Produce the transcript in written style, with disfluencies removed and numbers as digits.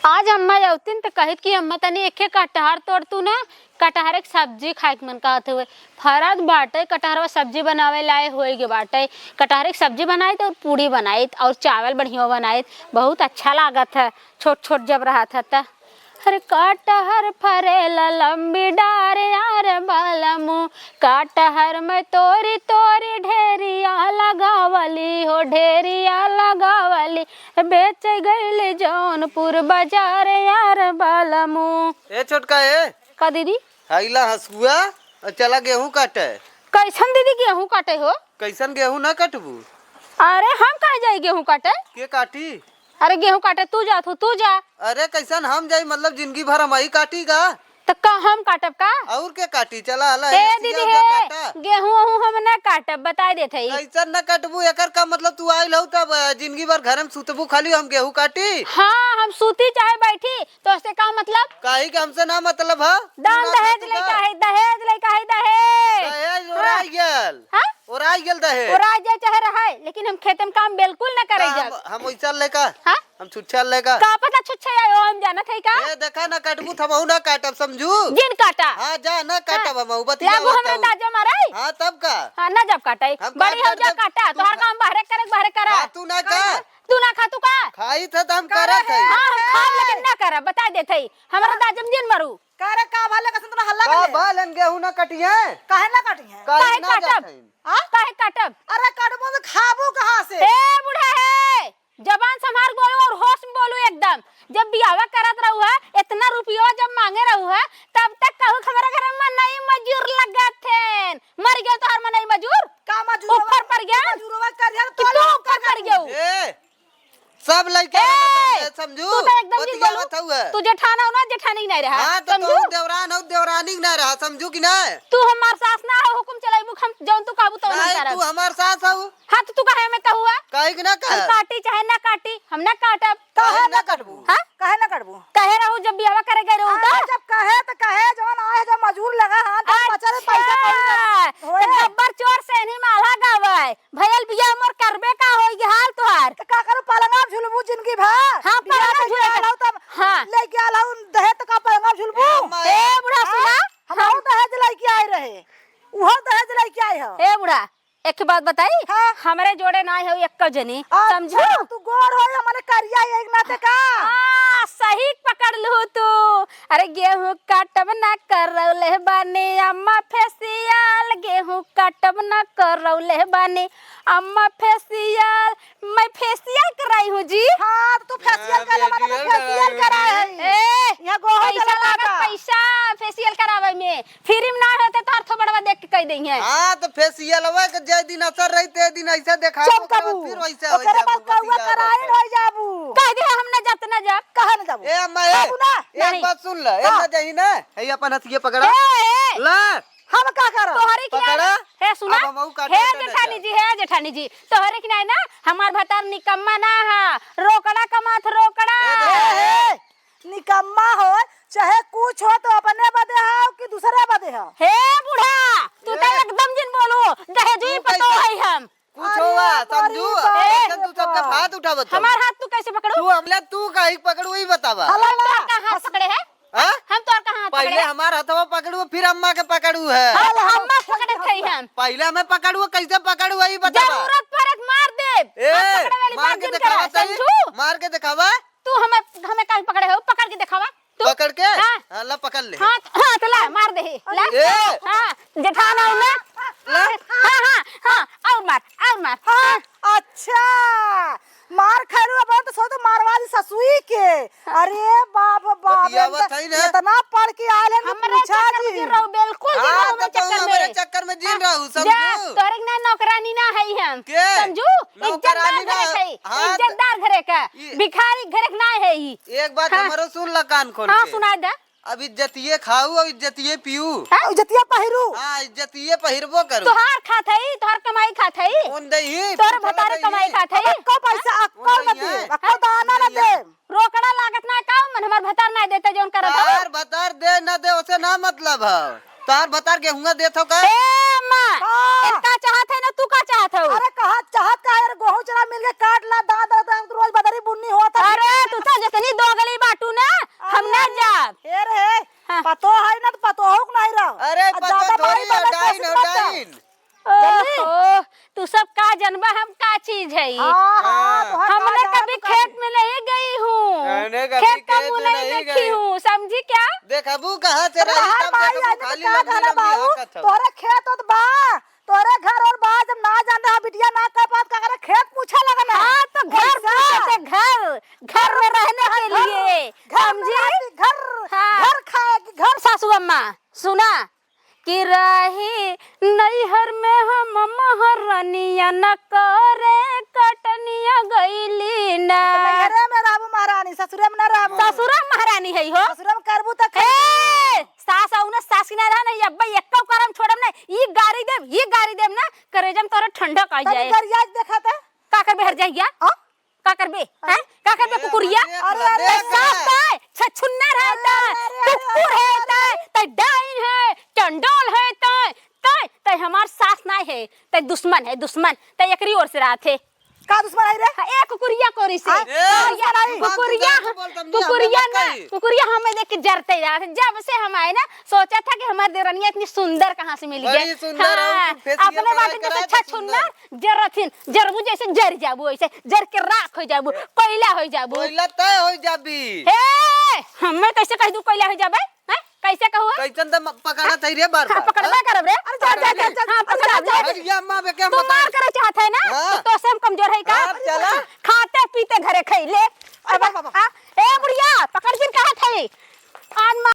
आज अम्मा जाउतीन तो कहित कि अम्मा तनी एके कटहर तोड़ तू ना कटहर एक सब्जी खाए के मन कहत हुए फरत बाटे कटहरवा सब्जी बनावे लाए होए के बाटे कटहर एक सब्जी बनाई तो पूड़ी बनाई और चावल बढ़िया बनाई बहुत अच्छा लागत है छोट छोट जब रहा था त हर कटहर फरेला लंबी डार यार बालमु कटहर में तोरी तोरी ढेरिया लगावली हो ढेरिया लगावली बेच गईली जौनपुर बाजार यार बालमु। ए छोटका ए का दीदी हाइला हसुआ चला गेहूं काटे। कैसन दीदी गेहूं काटे हो? कैसन गेहूं ना कटबू? अरे हम कहे जाई गेहूं काटे? के काटी? अरे गेहूं काटे तू जा तू जा। अरे कैसन हम जाई मतलब जिंदगी भर हमारी काटी का तो का हम काटब का? और के काटी चला हला ए दीदी है गेहूं हम ना काटब बता देत हई। कैसन न कटबू एकर का मतलब तू आइल हो तब जिंदगी भर घर में सुतबू खाली हम गेहूं काटी? हाँ हम सूती चाहे बैठी तो उससे का मतलब? काहे के हमसे ना मतलब है दान दहेज लइका है दहेज लइका है दहेज दहेज ओराई गेल। हां ओराई गेल दहेज ओराई जाए चाहे रहे लेकिन हम खेत में काम बिल्कुल न करे जब हम वैसा लेका हां हम छुच्छा लेका का पता छुच्छे आयो हम जानत है का? ए देखा ना कटबू थमहु ना काटब समझू जिन काटा हां जा ना काटब हम बतिया लागू हमरे दाजो मारे हां तब का हां ना जब काटे बड़ी हो जा काटा तोहर काम बाहरे करा तू ना का तू ना खा तू का खाई था हम करत है हां हम खा लेकिन ना करा बता देत है हमरा दाजम जिन मरू करे का भाले कसम तो हल्ला का कर बालन गेहूं ना कटिए काहे ना काटी है? काहे काटब? हां काहे काटब? अरे काटबो तो खाबू कहां से? ए बूढ़ा है जबान संभाल बोलो और होश में बोलो एकदम। जब बियाह करत रहू है इतना रुपया जब मांगे रहू है तब तक कहू हमारा घर में नहीं मजूर लगत थे मर गया तो हर में नहीं मजूर का मजूर ऊपर पर गया मजूरवा कर यार तो ऊपर कर गयो ए सब लइका समझू तू तो एकदम नहीं बोलू तू जेठाना हो ना जेठानी नहीं रहा हां तो तू देवरान हो देवरानी ना रहा समझू कि ना तू हमार सास ना हो हुकुम चलाई मुख हम जौन तू कहबू तो ना करब तू हमार सास हो हां तो तू कहे मैं कहूआ काहे कि ना हम काटी चाहे ना काटी हम ना काटब काहे ना काटबू? हां काहे ना काटबू? कहे रहू जब बियाह करे गए रहू तो जब कहे तो कहे जवन आए जब मजूर लगा हां तो बचारे पैसा तो गब्बर चोर से नहीं माला गावे भयल बियाह मोर करबे का होई हाल तोहार का करू पलंगा झुलबू जिंदगी भर हां पलंगा झुलबू तब हां लेके आला हूं दहेज तो का पलंगा झुलबू ए बुढ़ा सुना हम दहेज लेके आए रहे उहो दहेज लेके आए हो ए बुढ़ा एक बात बताई हाँ। हमरे जोड़े ना हो एक जनी समझो तू गोर हो हमने करिया एक नाते का सही पकड़ लू तू। अरे गेहूं काटब ना करौले बानी अम्मा फेसियल गेहूं काटब ना करौले बानी अम्मा फेसियल मैं फेसियल कराई हूं जी। हां तू फेशियल कर ले फेशियल कराए है ए यहां गोहो पैसा लागत पैसा फेसियल करावे में फ्री में ना होते तो अर्थ बड़वा देख के कह दई है। हां तो फेशियल होवे के जे दिन असर रहते दिन ऐसे देखा फिर वैसे हो ओकरे बाद कौवा कराए हो जाबू कह दे हम ना जात ना जा कहां न जाबू ए अम्मा एक बात सुन ले ए ना जाई ना ए अपन हथिये पकड़ा ला हम का करो तोहरे की पकड़ा है सुना अब हमहू काटे है जेठानी जी तोहरे की नहीं ना हमार भतार निकम्मा ना है रोकड़ा कमात रोकड़ा निकम्मा हो चाहे कुछ हो तो अपने बदे हो कि दूसरे बदे हो। हे बूढ़ा तू तो एकदम जिन बोलो दहेजुई पतो है हम कुछ होगा समझू तू सबका हाथ उठावत हमार हाथ तू कैसे पकड़ू तू हमले तू काहे पकड़ू ही बतावा हम तो हाथ पकड़े है हम तो कहां पकड़े पहले हमार हाथवा पकड़ू फिर अम्मा के पकड़ू है अम्मा पकड़े थे हम पहले मैं पकड़ू कैसे पकड़ू वही बतावा जरूरत पड़े मार दे ए मार के दिखावा समझू मार के दिखावा तू हमें काहे पकड़े हो पकड़ के दिखावा पकड़ के हां ला पकड़ ले हां हां तो ला मार दे ला हां जेठाना में ला हां और मार हां अच्छा मार खैरू अब तो सो तो मारवादी ससुई के अरे बाप इतना पढ़ के आले ने पूछा जी रहो बिल्कुल हमारे चक्कर में जीन रहू समझू तोरे ना नौकरानी ना है हम समझू इज्जतदार घरे का भिखारी घरे ना है ही। एक बात हमरो सुन ल कान खोल के हां सुना दे अब इज्जतिये खाऊ और इज्जतिये पीऊ इज्जतिया पहिरू हां इज्जतिये पहिरबो करू तोहार खात है तोहार कमाई खात है कौन दही तोर भतारे कमाई खात है को पैसा अक्को न दे अक्को दाना न दे रोकड़ा लागत ना का मन हमार भतार ना देते जोन करत तार भतार दे न दे उसे ना मतलब है तार भतार गेहूं देथो का ए अम्मा का चाहत है ना तू का चाहत हो? अरे कहा चाहत का यार गेहूं चला मिल के काट ला दादा रोज बदरी बुन्नी होता अरे तू तो जतनी दोगली बाटू पतो है ना तो पतो हो नहीं रहो। अरे पतो थोड़ी है, डाइन हो डाइन। ओहो, तू सब का जनबा हम का चीज है हमने कभी खेत में नहीं गई हूँ, खेत का मुँह नहीं देखी हूँ, समझी क्या? देखबू कहाँ से रही तब देखबू खाली लंबी लंबी हरकत हो। तोरे खेत होत बा, तोरे घर और बा, जब ना जाने बिटिया ना कर पात का करे खेत पूछे लगना। हाँ तो घर पूछे, घर में रहने के लिए, समझी? घर खाएगी घर। सासू अम्मा सुना कि रही नैहर में हम महारानिया न करे कटनिया गईली ना। नैहरे में रहबू महारानी, ससुरे में ना रहबू। ससुरा महारानी है हो, ससुरे में करबू त सास आउ ना सास की ना रहा नहीं अब्बा एक्को करम छोड़म ना, ई गारी देम ना करेजम तोरा ठंडा का जाए। गरिया देखा था का करबे हर जाइया का करबे हैं का करबे कुकुरिया? अरे साफ है छछुन्नर है कुकुर है तय डाइन है चंडोल है तय हमार सास ना है तय दुश्मन है, दुश्मन तय एकरी ओर से रात है का दुश्मन है रे? एक कुकुरिया कोरी से कुकुरिया हमें देख के जरते रहा। जब से हम आए ना सोचा था कि हमारी देवरानिया इतनी सुंदर कहाँ से मिल गई। अपने बात जैसे छछुन्नर जरथिन जरबू जैसे जर जाबू, ऐसे जर के राख हो जाबू, कोयला हो जाबू। कोयला तय हो जाबी। हमें कैसे कह दू कोयला हो जाबे? कैसे कहू? कैसन त पकड़ा थई रे बार बार। पकड़बा करब रे। अरे जा हां पकड़ा जा। हरिया मां बे के तू मार करे चाहत है ना तो से हम कमजोर है का? चला खाते पीते घरे खइले। ए बुढ़िया पकड़ के कहा थे आज